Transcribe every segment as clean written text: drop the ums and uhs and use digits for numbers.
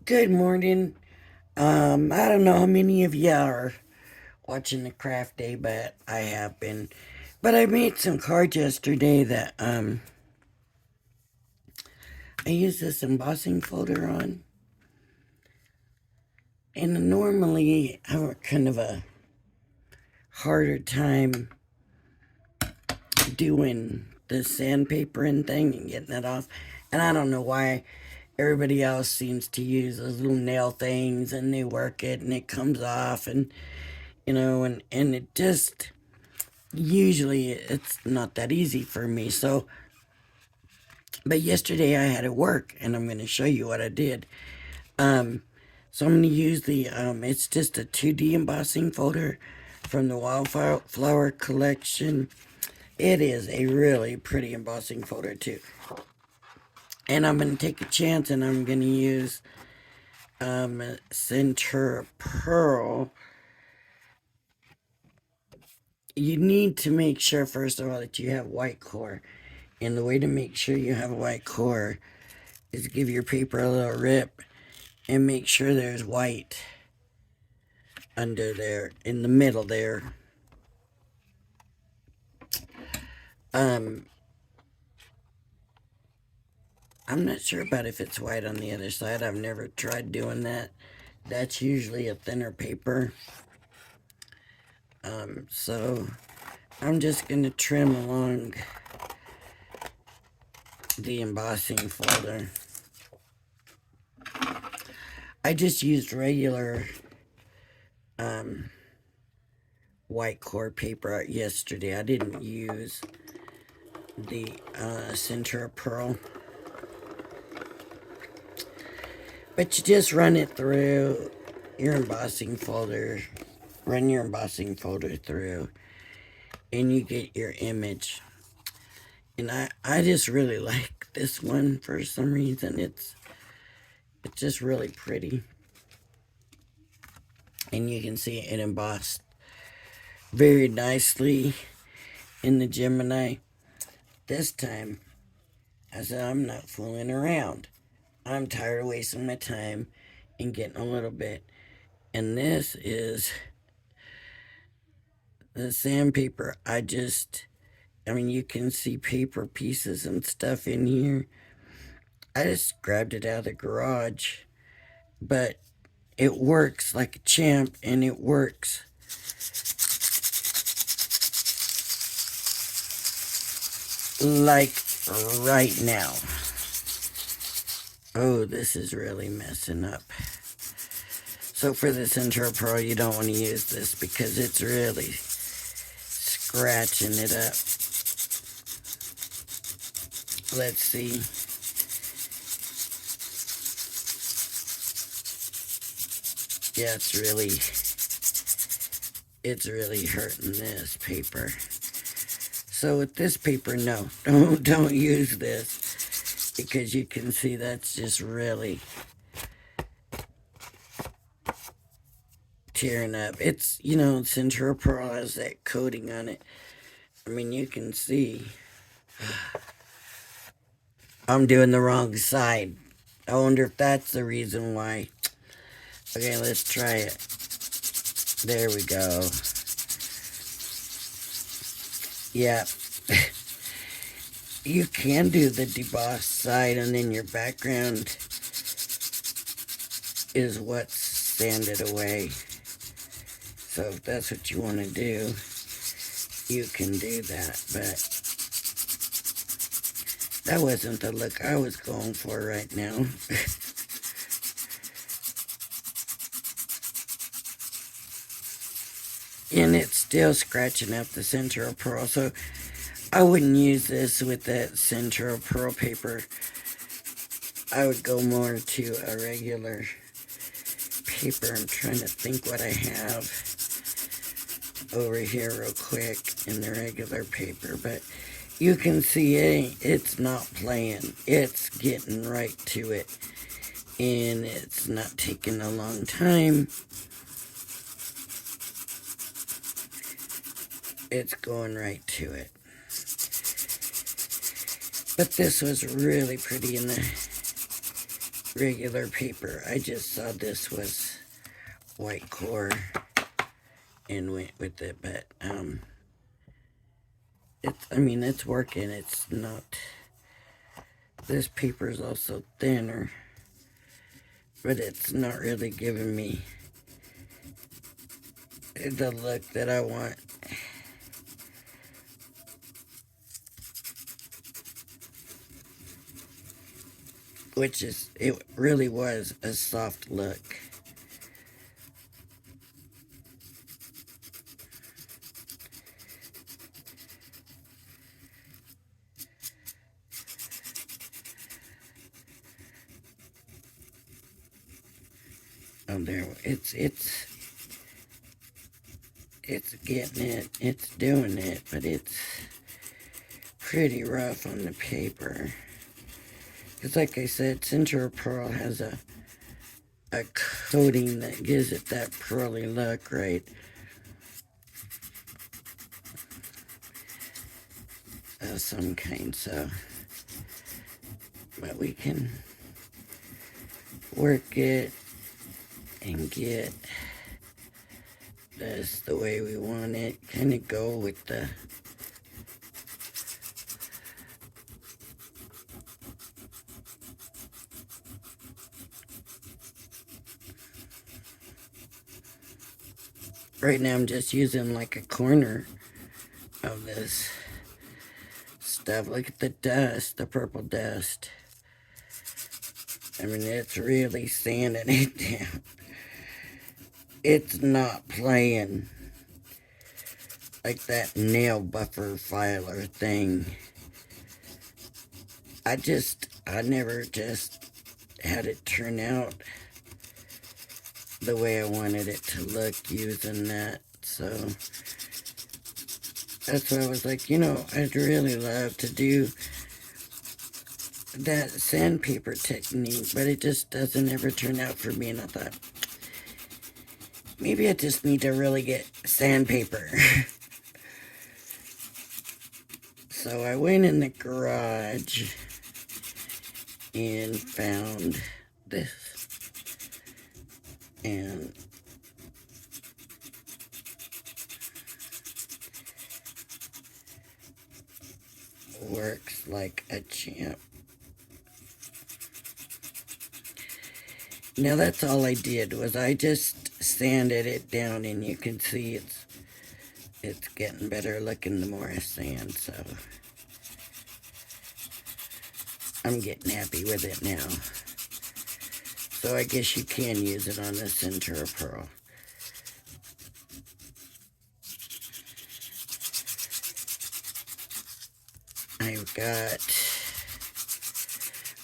Good morning. I don't know how many of you are watching the craft day, but I have been. But I made some cards yesterday that I used this embossing folder on. And normally I have kind of a harder time doing the sandpapering thing and getting it off. And I don't know why everybody else seems to use those little nail things and they work it and it comes off and and it just usually it's not that easy for me. But yesterday I had to work, and I'm going to show you what I did. Um, so I'm going to use it's just a 2D embossing folder from the Wildflower collection. It is a really pretty embossing folder too. And I'm going to take a chance, and I'm going to use Center Pearl. You need to make sure, first of all, that you have white core. And the way to make sure you have a white core is give your paper a little rip and make sure there's white under there, in the middle there. Um, I'm not sure about if it's white on the other side. I've never tried doing that. That's usually a thinner paper. So I'm just going to trim along the embossing folder. I just used regular white core paper yesterday. I didn't use the center of pearl. But you just run it through your embossing folder. Run your embossing folder through, and you get your image. And I just really like this one for some reason. It's just really pretty. And you can see it embossed very nicely in the Gemini. This time, I said, I'm not fooling around. I'm tired of wasting my time and getting a little bit. And this is the sandpaper. I mean, you can see paper pieces and stuff in here. I just grabbed it out of the garage, but it works like a champ, and it works like right now. Oh, this is really messing up. So for the Center Pro, you don't want to use this because it's really scratching it up. Let's see. Yeah, it's really hurting this paper. So with this paper, no, don't use this because you can see that's just really tearing up. It's, Central Pearl has that coating on it. I mean, you can see I'm doing the wrong side. I wonder if that's the reason why. Okay, let's try it. There we go. Yeah. You can do the debossed side, and then your background is what's sanded away. So if that's what you want to do, you can do that. But that wasn't the look I was going for right now. And it's still scratching up the center of pearl. So I wouldn't use this with that center of pearl paper. I would go more to a regular paper. I'm trying to think what I have over here real quick in the regular paper. But you can see it's not playing. It's getting right to it. And it's not taking a long time. It's going right to it. But this was really pretty in the regular paper. I just saw this was white core and went with it, but it's working. It's not, this paper is also thinner, but it's not really giving me the look that I want. Which is, it really was a soft look. Oh, there, it's getting it, it's doing it, but it's pretty rough on the paper. Because like I said, Central Pearl has a coating that gives it that pearly look, right? Of some kind, so. But we can work it and get this the way we want it. Kind of go with the right now I'm just using like a corner of this stuff. Look at the dust, the purple dust. I mean, it's really sanding it down. It's not playing like that nail buffer filer thing. I never just had it turn out the way I wanted it to look using that. So that's why I was like, I'd really love to do that sandpaper technique, but it just doesn't ever turn out for me. And I thought, maybe I just need to really get sandpaper. So I went in the garage and found this. And works like a champ. Now that's all I did, was I just sanded it down, and you can see it's getting better looking the more I sand, so I'm getting happy with it now. So I guess you can use it on the center of pearl.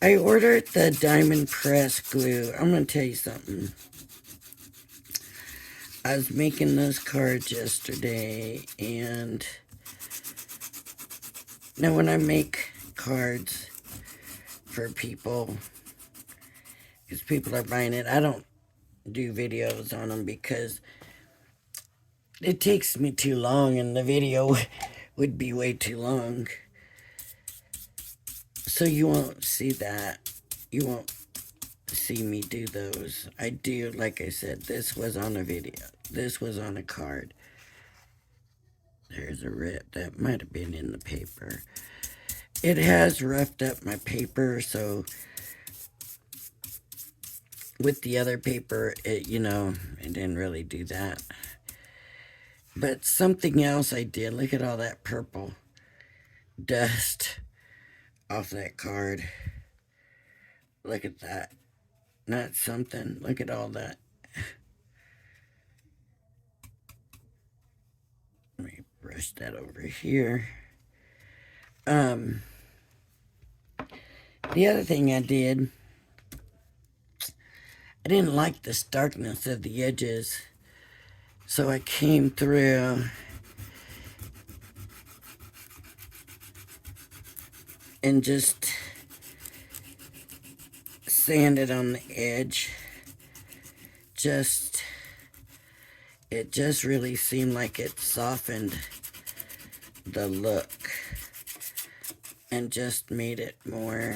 I ordered the diamond press glue. I'm going to tell you something. I was making those cards yesterday, and now when I make cards for people, because people are buying it, I don't do videos on them because it takes me too long, and the video would be way too long. So you won't see that. You won't see me do those. I do, like I said, this was on a video. This was on a card. There's a rip. That might have been in the paper. It has roughed up my paper, so with the other paper, it didn't really do that. But something else I did, look at all that purple dust off that card. Look at that. Not something. Look at all that. Let me brush that over here. The other thing I did, I didn't like the starkness of the edges, so I came through and just sanded on the edge. It just really seemed like it softened the look and just made it more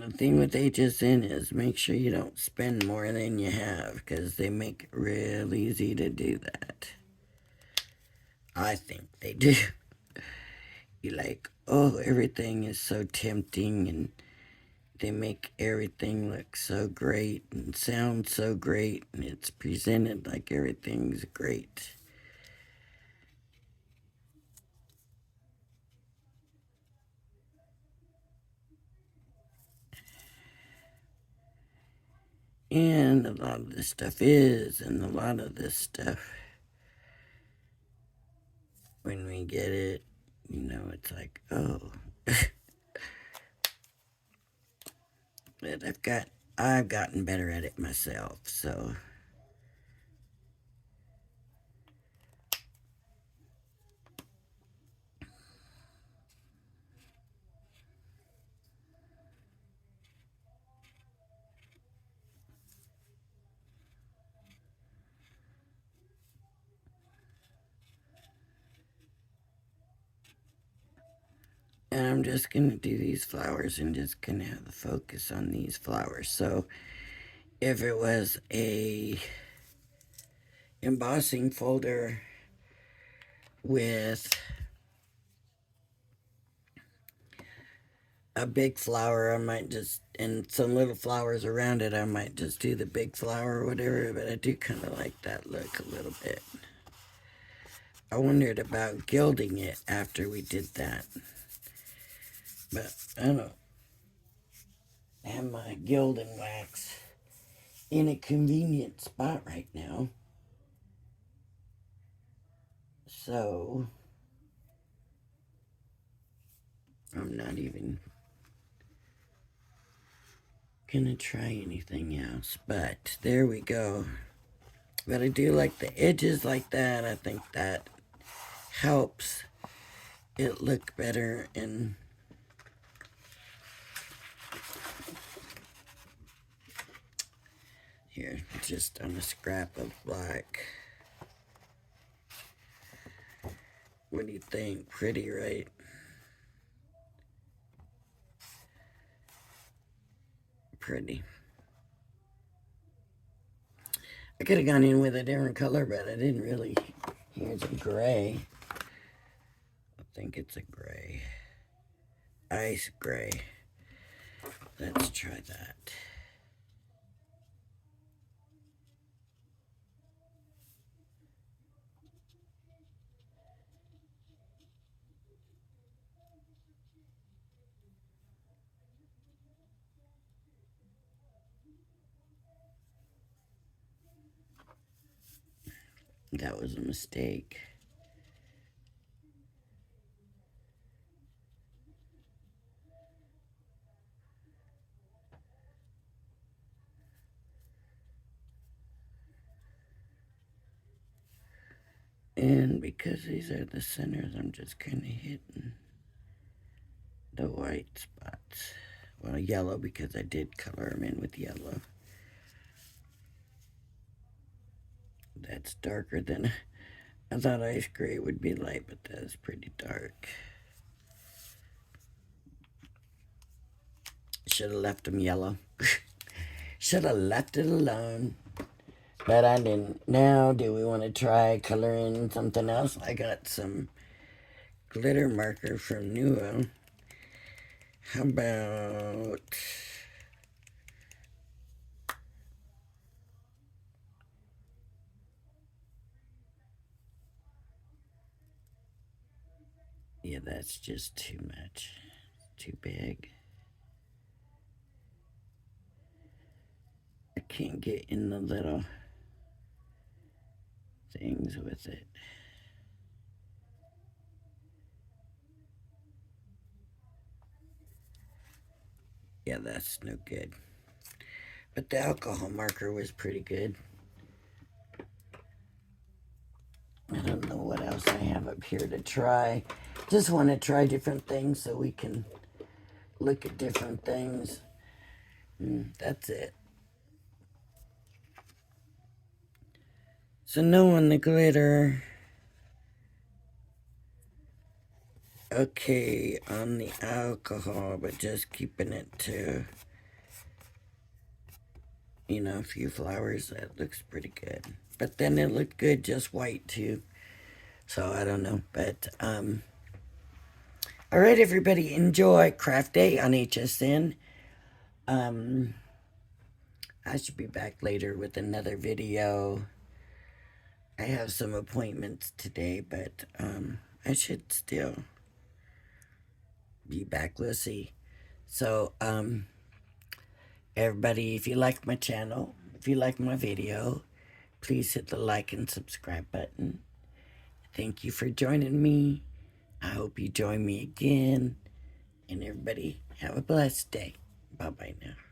The thing with HSN is make sure you don't spend more than you have, because they make it real easy to do that. I think they do. You like, oh, everything is so tempting, and they make everything look so great and sound so great, and it's presented like everything's great. And a lot of this stuff is, and a lot of this stuff, when we get it, it's like, oh. But I've gotten better at it myself, so. And I'm just going to do these flowers and just going to have the focus on these flowers. So if it was a embossing folder with a big flower, I might just, and some little flowers around it, I might just do the big flower or whatever, but I do kind of like that look a little bit. I wondered about gilding it after we did that, but I don't have my gilding wax in a convenient spot right now. So I'm not even gonna try anything else, but there we go. But I do like the edges like that. I think that helps it look better. And here, just on a scrap of black. What do you think? Pretty, right? Pretty. I could have gone in with a different color, but I didn't really. Here's a gray. I think it's a gray. Ice gray. Let's try that. That was a mistake. And because these are the centers, I'm just kind of hitting the white spots. Well, yellow, because I did color them in with yellow. That's darker than I thought. Ice gray would be light, but that's pretty dark. Should have left them yellow. Should have left it alone. But I didn't. Now, do we want to try coloring something else? I got some glitter marker from Nuo. How about... Yeah, that's just too much. Too big. I can't get in the little things with it. Yeah, that's no good. But the alcohol marker was pretty good. I don't know what else I have up here to try. Just want to try different things so we can look at different things. That's it. So no on the glitter. Okay, on the alcohol, but just keeping it to you know, a few flowers. That looks pretty good. But then it looked good just white too. So I don't know. But all right, everybody, enjoy craft day on HSN. Um I should be back later with another video. I have some appointments today, but I should still be back. We'll see. So everybody, if you like my channel, if you like my video, please hit the like and subscribe button. Thank you for joining me. I hope you join me again. And everybody, have a blessed day. Bye-bye now.